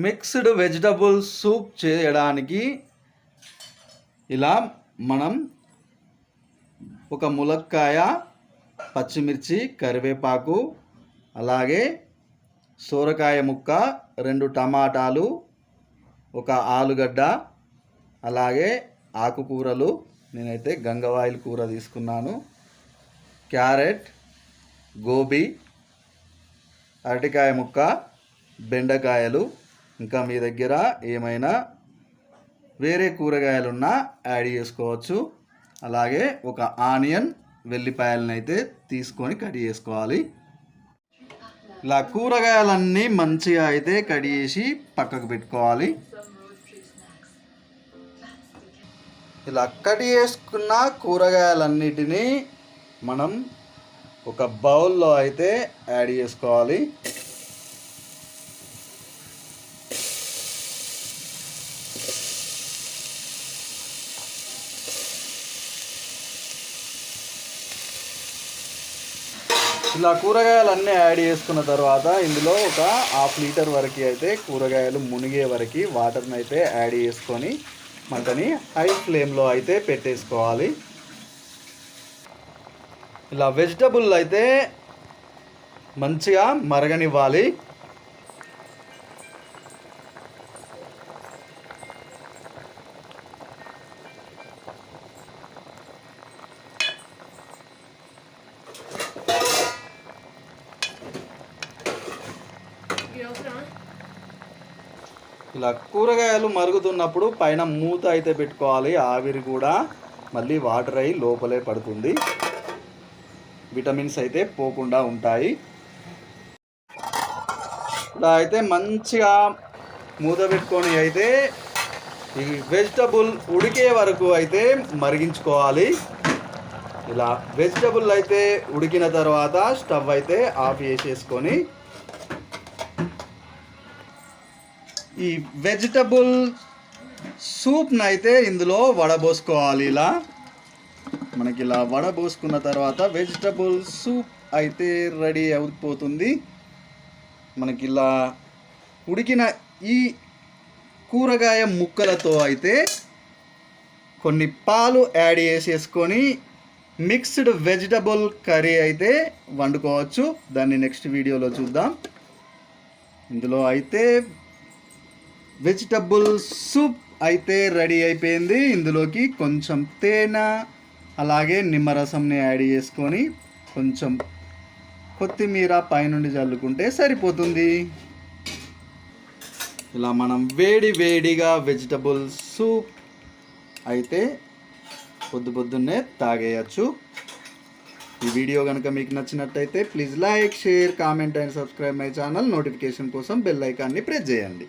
Mixed vegetable soup చేయడానికి ఇలా మనం ఒక ములక్కాయ, పచ్చిమిర్చి, కరివేపాకు, అలాగే సోరకాయ ముక్క, 2 టమాటాలు, ఒక ఆలుగడ్డ, అలాగే ఆకుకూరలు, నేనైతే గంగవాయిల్ కూర తీసుకున్నాను, క్యారెట్, గోబీ, అరటికాయ ముక్క, బెండకాయలు, ఇంకా మీ దగ్గర ఏమైనా వేరే కూరగాయలున్నా యాడ్ చేసుకోవచ్చు. అలాగే ఒక ఆనియన్, వెల్లిపాయలను అయితే తీసుకొని కట్ చేసుకోవాలి. ఇలా కూరగాయలన్నీ మంచిగా అయితే కట్ చేసి పక్కకు పెట్టుకోవాలి. ఇలా కట్ చేసుకున్న కూరగాయలన్నిటినీ మనం ఒక బౌల్లో అయితే యాడ్ చేసుకోవాలి. ఇలా కూరగాయలన్నీ యాడ్ చేసుకున్న తర్వాత ఇందులో ఒక 1/2 లీటర్ వరకు అయితే కూరగాయలు మునిగే వరకు వాటర్ని అయితే యాడ్ చేసుకొని మంటని హై ఫ్లేమ్లో అయితే పెట్టేసుకోవాలి. ఇలా వెజిటబుల్ అయితే మంచిగా మరగనివ్వాలి. ఇలా కూరగాయలు మరుగుతున్నప్పుడు పైన మూత అయితే పెట్టుకోవాలి. ఆవిరి కూడా మళ్ళీ వాటర్ అయి లోపలే పడుతుంది, విటమిన్స్ అయితే పోకుండా ఉంటాయి. ఇలా అయితే మంచిగా మూత పెట్టుకొని అయితే ఈ వెజిటబుల్ ఉడికే వరకు అయితే మరిగించుకోవాలి. ఇలా వెజిటబుల్ అయితే ఉడికిన తర్వాత స్టవ్ అయితే ఆఫ్ చేసేసుకొని ఈ వెజిటబుల్ సూప్ని అయితే ఇందులో వడబోసుకోవాలి. ఇలా మనకి ఇలా వడబోసుకున్న తర్వాత వెజిటబుల్ సూప్ అయితే రెడీ అయిపోతుంది. మనకి ఇలా ఉడికిన ఈ కూరగాయ ముక్కలతో అయితే కొన్ని పాలు యాడ్ చేసేసుకొని మిక్స్డ్ వెజిటబుల్ కర్రీ అయితే వండుకోవచ్చు. దాన్ని నెక్స్ట్ వీడియోలో చూద్దాం. ఇందులో అయితే వెజిటబుల్ సూప్ అయితే రెడీ అయిపోయింది. ఇందులోకి కొంచెం తేనె, అలాగే నిమ్మరసంని యాడ్ చేసుకొని కొంచెం కొత్తిమీర పైనుండి చల్లుకుంటే సరిపోతుంది. ఇలా మనం వేడిగా వెజిటబుల్ సూప్ అయితే పొద్దున్నే తాగేయచ్చు. ఈ వీడియో కనుక మీకు నచ్చినట్టయితే please like, share, comment and subscribe my channel. Notification కోసం బెల్ ఐకాన్ని ప్రెస్ చేయండి.